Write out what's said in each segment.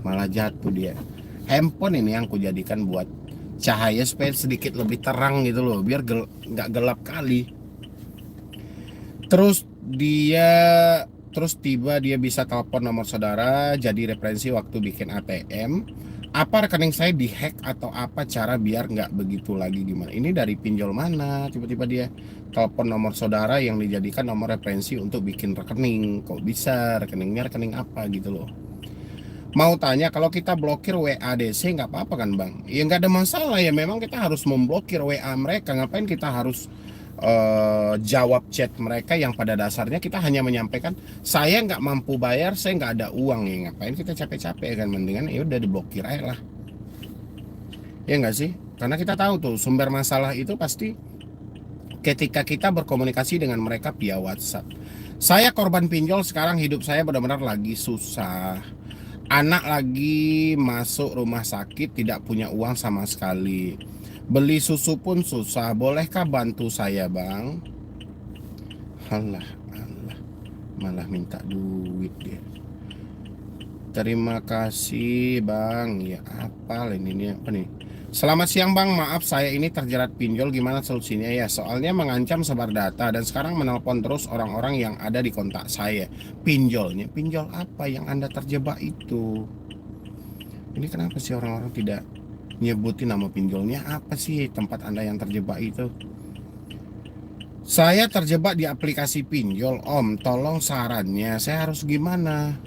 malah jatuh dia. Handphone ini yang kujadikan buat cahaya supaya sedikit lebih terang gitu loh, biar nggak gelap kali. Terus tiba dia bisa telepon nomor saudara jadi referensi waktu bikin ATM. Apa rekening saya dihack atau apa cara biar nggak begitu lagi, gimana? Ini dari pinjol mana? Tiba-tiba dia telepon nomor saudara yang dijadikan nomor referensi untuk bikin rekening. Kok bisa? Rekeningnya rekening apa gitu loh. Mau tanya, kalau kita blokir WA DC nggak apa-apa kan bang? Ya nggak ada masalah ya, memang kita harus memblokir WA mereka. Ngapain kita harus jawab chat mereka yang pada dasarnya kita hanya menyampaikan saya nggak mampu bayar, saya nggak ada uang. Ya ngapain kita capek-capek kan, mendingan ya udah diblokir aja lah, ya nggak sih? Karena kita tahu tuh sumber masalah itu pasti ketika kita berkomunikasi dengan mereka via WhatsApp. Saya korban pinjol, sekarang hidup saya benar-benar lagi susah. Anak lagi masuk rumah sakit, tidak punya uang sama sekali. Beli susu pun susah. Bolehkah bantu saya, Bang? Alah, malah minta duit dia. Terima kasih, Bang. Ya, apa ini apa nih? Selamat siang, Bang. Maaf, saya ini terjerat pinjol. Gimana solusinya ya? Soalnya mengancam sebar data dan sekarang menelpon terus orang-orang yang ada di kontak saya. Pinjolnya, pinjol apa yang Anda terjebak itu? Ini kenapa sih orang-orang tidak nyebutin nama pinjolnya? Apa sih tempat Anda yang terjebak itu? Saya terjebak di aplikasi pinjol, Om. Tolong sarannya, saya harus gimana?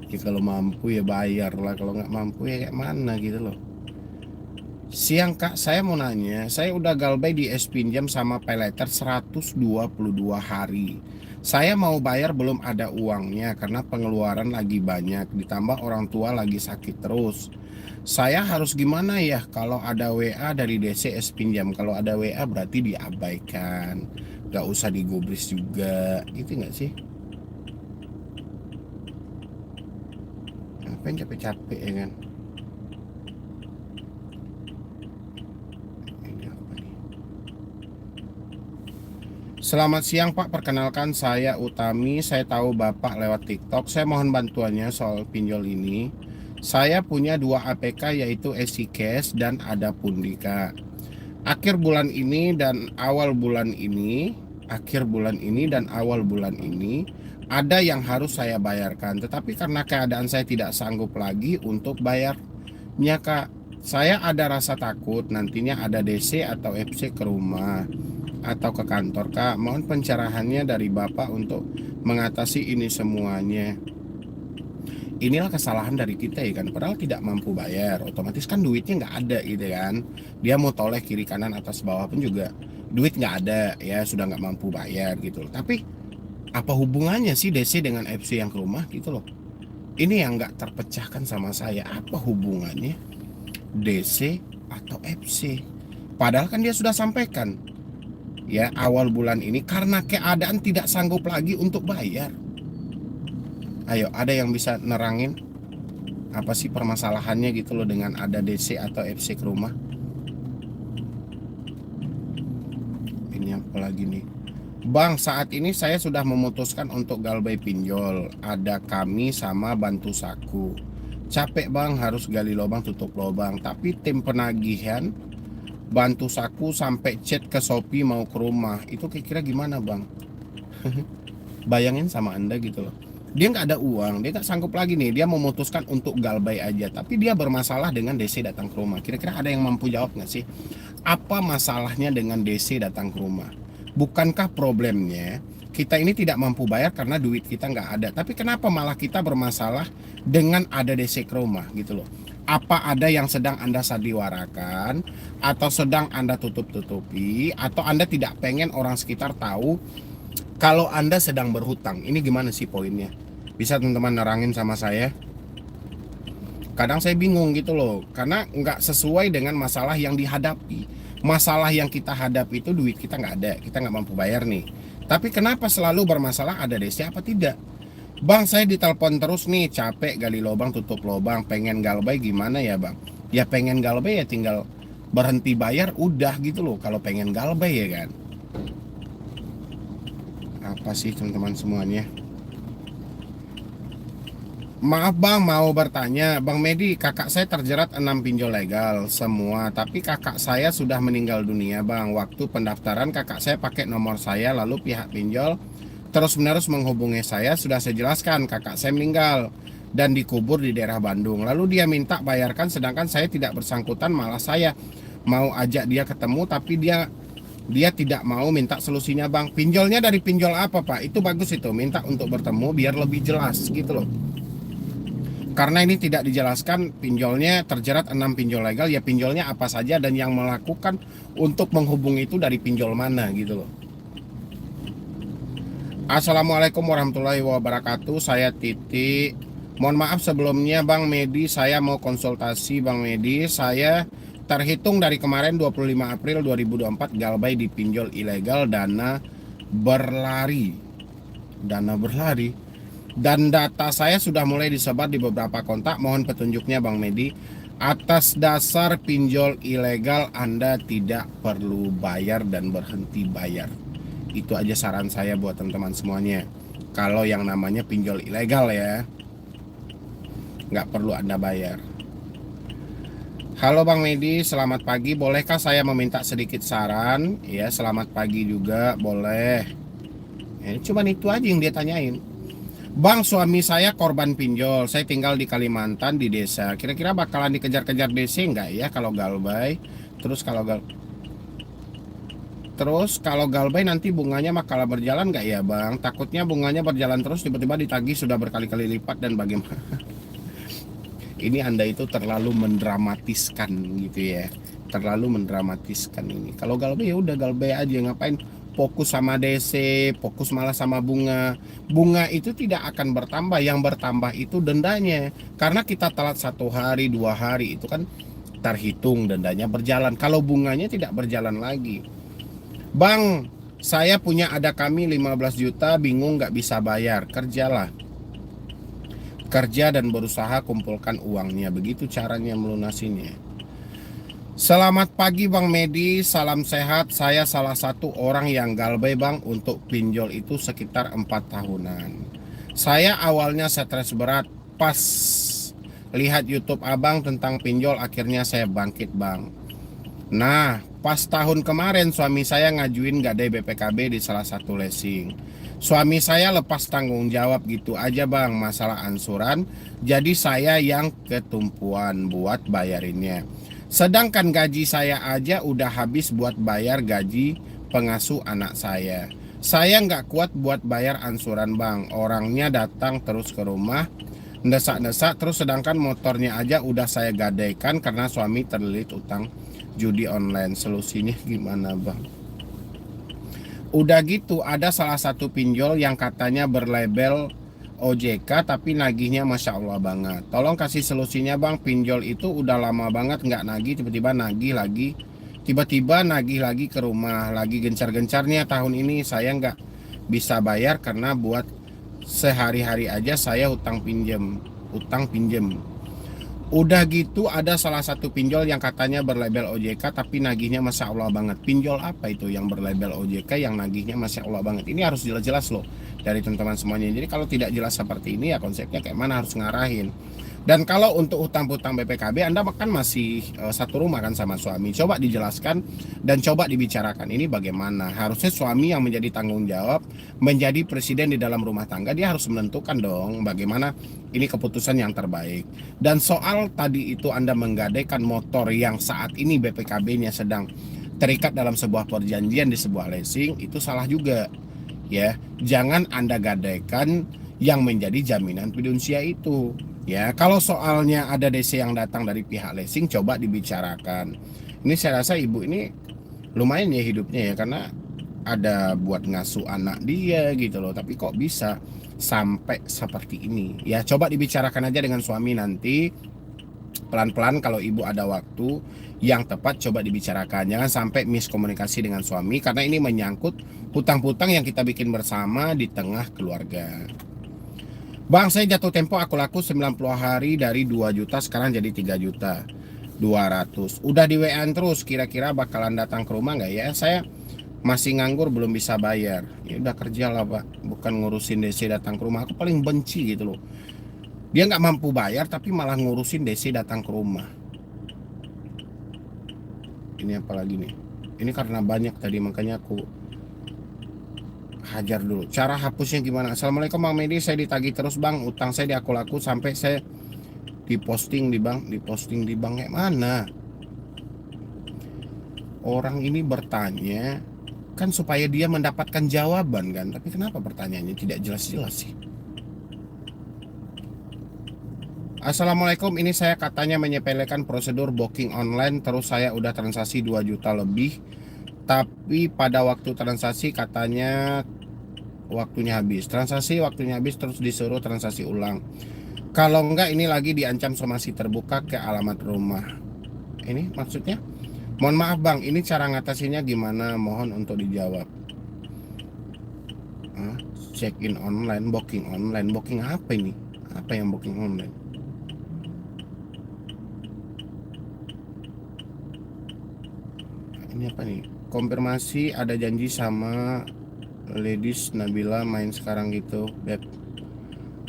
Ya kalau mampu ya bayar lah, kalau nggak mampu ya kayak mana gitu loh. Siang Kak, saya mau nanya, saya udah galbay di pinjam sama paylater 122 hari. Saya mau bayar belum ada uangnya karena pengeluaran lagi banyak, ditambah orang tua lagi sakit terus. Saya harus gimana ya kalau ada WA dari DC pinjam? Kalau ada WA berarti diabaikan, nggak usah digubris juga, gitu nggak sih? Apa yang capek-capek ya kan? Ini apa nih? Selamat siang Pak, perkenalkan saya Utami. Saya tahu Bapak lewat TikTok. Saya mohon bantuannya soal pinjol ini. Saya punya 2 APK yaitu EasyCash dan ada Pundika. Akhir bulan ini dan awal bulan ini, ada yang harus saya bayarkan. Tetapi karena keadaan saya tidak sanggup lagi untuk bayarnya Kak. Saya ada rasa takut nantinya ada DC atau FC ke rumah atau ke kantor Kak. Mohon pencerahannya dari Bapak untuk mengatasi ini semuanya. Inilah kesalahan dari kita ya kan, padahal tidak mampu bayar, otomatis kan duitnya nggak ada gitu kan. Dia mau toleh kiri kanan atas bawah pun juga duit nggak ada ya, sudah nggak mampu bayar gitu loh. Tapi apa hubungannya sih DC dengan FC yang ke rumah gitu loh? Ini yang nggak terpecahkan sama saya, apa hubungannya DC atau FC? Padahal kan dia sudah sampaikan ya awal bulan ini karena keadaan tidak sanggup lagi untuk bayar. Ayo, ada yang bisa nerangin apa sih permasalahannya gitu loh dengan ada DC atau FC ke rumah? Ini apa lagi nih? Bang, saat ini saya sudah memutuskan untuk galbay pinjol. Ada kami sama bantu saku. Capek bang, harus gali lubang tutup lubang. Tapi tim penagihan bantu saku sampai chat ke Shopee mau ke rumah. Itu kira-kira gimana bang? Bayangin sama Anda gitu loh. Dia nggak ada uang, dia nggak sanggup lagi nih. Dia memutuskan untuk galbay aja, tapi dia bermasalah dengan DC datang ke rumah. Kira-kira ada yang mampu jawab nggak sih? Apa masalahnya dengan DC datang ke rumah? Bukankah problemnya kita ini tidak mampu bayar karena duit kita nggak ada? Tapi kenapa malah kita bermasalah dengan ada DC ke rumah gitu loh? Apa ada yang sedang Anda sandiwarakan, atau sedang Anda tutup-tutupi, atau Anda tidak pengen orang sekitar tahu kalau Anda sedang berhutang? Ini gimana sih poinnya? Bisa teman-teman nerangin sama saya? Kadang saya bingung gitu loh, karena nggak sesuai dengan masalah yang dihadapi. Masalah yang kita hadapi itu duit kita nggak ada, kita nggak mampu bayar nih. Tapi kenapa selalu bermasalah ada DC apa tidak? Bang, saya ditelepon terus nih, capek gali lubang tutup lubang, pengen galbay gimana ya bang? Ya pengen galbay ya tinggal berhenti bayar udah gitu loh, kalau pengen galbay ya kan. Apa sih teman-teman semuanya? Maaf Bang, mau bertanya, Bang Medi, kakak saya terjerat 6 pinjol legal semua, tapi kakak saya sudah meninggal dunia Bang. Waktu pendaftaran kakak saya pakai nomor saya, lalu pihak pinjol terus-menerus menghubungi saya, sudah saya jelaskan kakak saya meninggal dan dikubur di daerah Bandung. Lalu dia minta bayarkan, sedangkan saya tidak bersangkutan, malah saya mau ajak dia ketemu, tapi dia tidak mau minta solusinya Bang. Pinjolnya dari pinjol apa Pak? Itu bagus itu, minta untuk bertemu biar lebih jelas gitu loh. Karena ini tidak dijelaskan pinjolnya terjerat 6 pinjol legal, ya pinjolnya apa saja dan yang melakukan untuk menghubungi itu dari pinjol mana gitu loh. Assalamualaikum warahmatullahi wabarakatuh. Saya Titi. Mohon maaf sebelumnya Bang Medi, saya mau konsultasi Bang Medi. Saya terhitung dari kemarin 25 April 2024 galbay dipinjol ilegal dana berlari. Dana berlari. Dan data saya sudah mulai disebar di beberapa kontak. Mohon petunjuknya Bang Medi. Atas dasar pinjol ilegal Anda tidak perlu bayar dan berhenti bayar. Itu aja saran saya buat teman-teman semuanya. Kalau yang namanya pinjol ilegal ya, nggak perlu Anda bayar. Halo Bang Medi, selamat pagi. Bolehkah saya meminta sedikit saran? Ya, selamat pagi juga, boleh. Cuman itu aja yang dia tanyain. Bang, suami saya korban pinjol. Saya tinggal di Kalimantan di desa. Kira-kira bakalan dikejar-kejar DC nggak ya kalau galbay? Terus kalau galbay nanti bunganya bakal berjalan nggak ya Bang? Takutnya bunganya berjalan terus tiba-tiba ditagih sudah berkali-kali lipat dan bagaimana? Ini Anda itu terlalu mendramatiskan gitu ya. Terlalu mendramatiskan ini. Kalau galbay ya udah galbay aja, ngapain fokus sama DC, fokus malah sama bunga. Bunga itu tidak akan bertambah, yang bertambah itu dendanya. Karena kita telat 1 hari, 2 hari itu kan terhitung dendanya berjalan. Kalau bunganya tidak berjalan lagi. Bang, saya punya ada kami 15 juta, bingung nggak bisa bayar. Kerjalah. Kerja dan berusaha kumpulkan uangnya. Begitu caranya melunasinya. Selamat pagi Bang Medi, salam sehat. Saya salah satu orang yang galbay Bang untuk pinjol itu sekitar 4 tahunan. Saya awalnya stres berat, pas lihat YouTube Abang tentang pinjol akhirnya saya bangkit Bang. Nah, pas tahun kemarin suami saya ngajuin gadai BPKB di salah satu leasing. Suami saya lepas tanggung jawab gitu aja Bang, masalah ansuran. Jadi saya yang ketumpuan buat bayarinnya. Sedangkan gaji saya aja udah habis buat bayar gaji pengasuh anak saya. Saya nggak kuat buat bayar ansuran Bang. Orangnya datang terus ke rumah, ndesak-ndesak terus, sedangkan motornya aja udah saya gadaikan karena suami terlilit utang judi online. Solusinya gimana Bang? Udah gitu ada salah satu pinjol yang katanya berlabel OJK tapi nagihnya Masya Allah banget. Tolong kasih solusinya Bang, pinjol itu udah lama banget nggak nagih, tiba-tiba nagih lagi. Tiba-tiba nagih lagi ke rumah, lagi gencar-gencarnya tahun ini saya nggak bisa bayar karena buat sehari-hari aja saya utang pinjem. Udah gitu ada salah satu pinjol yang katanya berlabel OJK tapi nagihnya Masya Allah banget. Pinjol apa itu yang berlabel OJK yang nagihnya Masya Allah banget? Ini harus jelas-jelas loh dari teman-teman semuanya. Jadi kalau tidak jelas seperti ini ya konsepnya kayak mana harus ngarahin. Dan kalau untuk hutang-hutang BPKB Anda kan masih satu rumah kan sama suami. Coba dijelaskan dan coba dibicarakan ini bagaimana. Harusnya suami yang menjadi tanggung jawab, menjadi presiden di dalam rumah tangga. Dia harus menentukan dong bagaimana ini keputusan yang terbaik. Dan soal tadi itu Anda menggadaikan motor yang saat ini BPKB-nya sedang terikat dalam sebuah perjanjian di sebuah leasing, itu salah juga. Ya, jangan Anda gadaikan yang menjadi jaminan fidusia itu. Ya, kalau soalnya ada DC yang datang dari pihak leasing, coba dibicarakan. Ini saya rasa ibu ini lumayan ya hidupnya ya, karena ada buat ngasuh anak dia gitu loh. Tapi kok bisa sampai seperti ini? Ya, coba dibicarakan aja dengan suami nanti. Pelan-pelan kalau ibu ada waktu yang tepat coba dibicarakan. Jangan sampai miskomunikasi dengan suami karena ini menyangkut hutang-hutang yang kita bikin bersama di tengah keluarga. Bang, saya jatuh tempo aku laku 90 hari dari 2 juta sekarang jadi 3 juta 200. Udah di WA terus, kira-kira bakalan datang ke rumah nggak ya? Saya masih nganggur belum bisa bayar. Ya udah kerja lah Pak, bukan ngurusin DC datang ke rumah. Aku paling benci gitu loh. Dia nggak mampu bayar tapi malah ngurusin Desi datang ke rumah. Ini apa lagi nih? Ini karena banyak tadi makanya aku hajar dulu. Cara hapusnya gimana? Assalamualaikum Bang Medi, saya ditagih terus Bang, utang saya diaku-laku sampai saya diposting di bank. Diposting di bank kayak mana? Orang ini bertanya kan supaya dia mendapatkan jawaban kan, tapi kenapa pertanyaannya tidak jelas-jelas sih? Assalamualaikum, ini saya katanya menyepelekan prosedur booking online, terus saya udah transaksi 2 juta lebih, tapi pada waktu transaksi katanya waktunya habis. Transaksi waktunya habis terus disuruh transaksi ulang. Kalau enggak ini lagi diancam somasi terbuka ke alamat rumah. Ini maksudnya? Mohon maaf Bang, ini cara ngatasinnya gimana? Mohon untuk dijawab. Check in online, booking online. Booking apa ini? Apa yang booking online? Ini apa nih? Konfirmasi ada janji sama Ladies Nabila main sekarang gitu, Beb.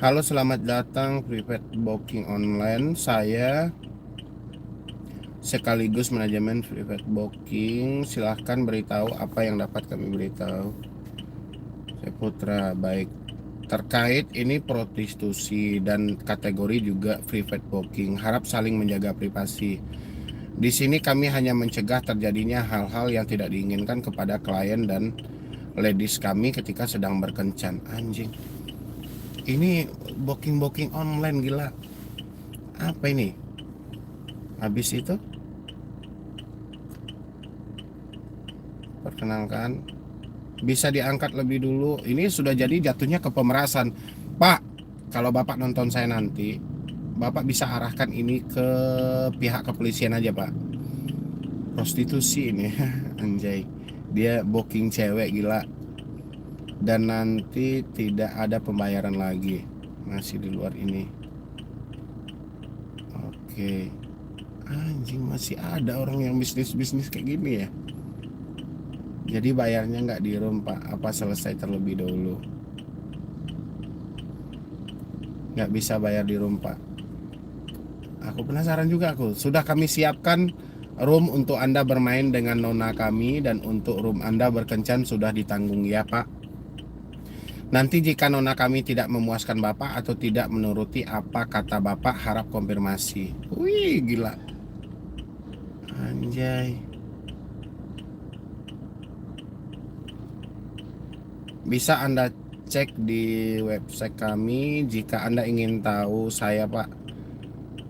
Halo, selamat datang private booking online. Saya sekaligus manajemen private booking. Silahkan beritahu apa yang dapat kami beritahu. Saya Putra, baik. Terkait ini prostitusi dan kategori juga private booking. Harap saling menjaga privasi. Di sini kami hanya mencegah terjadinya hal-hal yang tidak diinginkan kepada klien dan ladies kami ketika sedang berkencan. Anjing. Ini booking online gila. Apa ini? Habis itu perkenalkan bisa diangkat lebih dulu. Ini sudah jadi jatuhnya ke pemerasan. Pak, kalau Bapak nonton saya nanti, Bapak bisa arahkan ini ke pihak kepolisian aja, Pak. Prostitusi ini. Anjay. Dia booking cewek gila. Dan nanti tidak ada pembayaran lagi. Masih di luar ini. Oke. Anjing, masih ada orang yang bisnis-bisnis kayak gini ya. Jadi bayarnya nggak di room Pak, apa selesai terlebih dahulu? Nggak bisa bayar di room Pak. Aku penasaran juga aku. Sudah kami siapkan room untuk Anda bermain dengan nona kami, dan untuk room Anda berkencan sudah ditanggung ya Pak. Nanti jika nona kami tidak memuaskan Bapak atau tidak menuruti apa kata Bapak, harap konfirmasi. Wih gila. Anjay. Bisa Anda cek di website kami jika Anda ingin tahu. Saya Pak,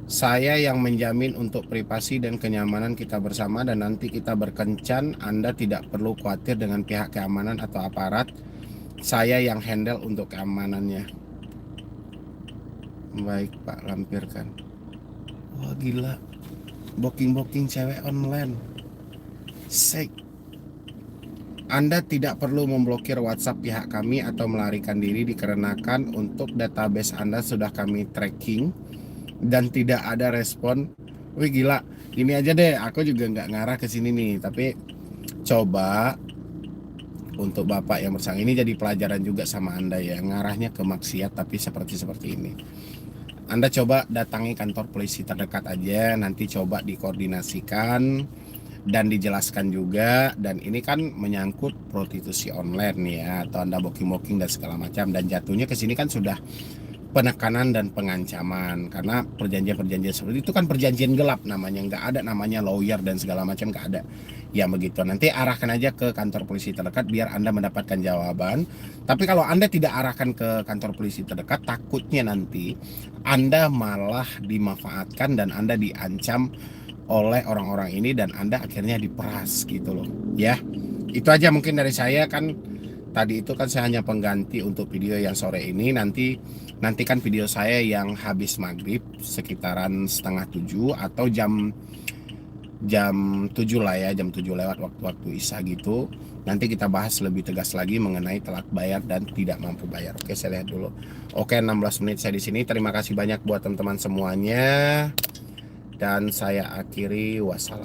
saya yang menjamin untuk privasi dan kenyamanan kita bersama, dan nanti kita berkencan Anda tidak perlu khawatir dengan pihak keamanan atau aparat. Saya yang handle untuk keamanannya. Baik Pak, lampirkan. Wah gila. Booking cewek online. Sek. Anda tidak perlu memblokir WhatsApp pihak kami atau melarikan diri, dikarenakan untuk database Anda sudah kami tracking dan tidak ada respon. Wih gila, ini aja deh, aku juga nggak ngarah ke sini nih, tapi coba untuk Bapak yang bersang ini jadi pelajaran juga sama Anda ya, ngarahnya ke maksiat tapi seperti ini. Anda coba datangi kantor polisi terdekat aja, nanti coba dikoordinasikan dan dijelaskan juga. Dan ini kan menyangkut prostitusi online nih ya, atau Anda booking dan segala macam, dan jatuhnya ke sini kan sudah penekanan dan pengancaman, karena perjanjian seperti itu kan perjanjian gelap namanya, nggak ada namanya lawyer dan segala macam, nggak ada ya begitu. Nanti arahkan aja ke kantor polisi terdekat biar Anda mendapatkan jawaban. Tapi kalau Anda tidak arahkan ke kantor polisi terdekat, takutnya nanti Anda malah dimanfaatkan dan Anda diancam oleh orang-orang ini dan Anda akhirnya diperas gitu loh ya. Itu aja mungkin dari saya. Kan tadi itu kan saya hanya pengganti untuk video yang sore ini. Nanti kan video saya yang habis maghrib sekitaran 6:30 atau jam 7 lah ya, jam 7 lewat waktu Isya gitu. Nanti kita bahas lebih tegas lagi mengenai telat bayar dan tidak mampu bayar. Oke, saya lihat dulu. Oke, 16 menit saya di sini. Terima kasih banyak buat teman-teman semuanya. Dan saya akhiri, wassalam.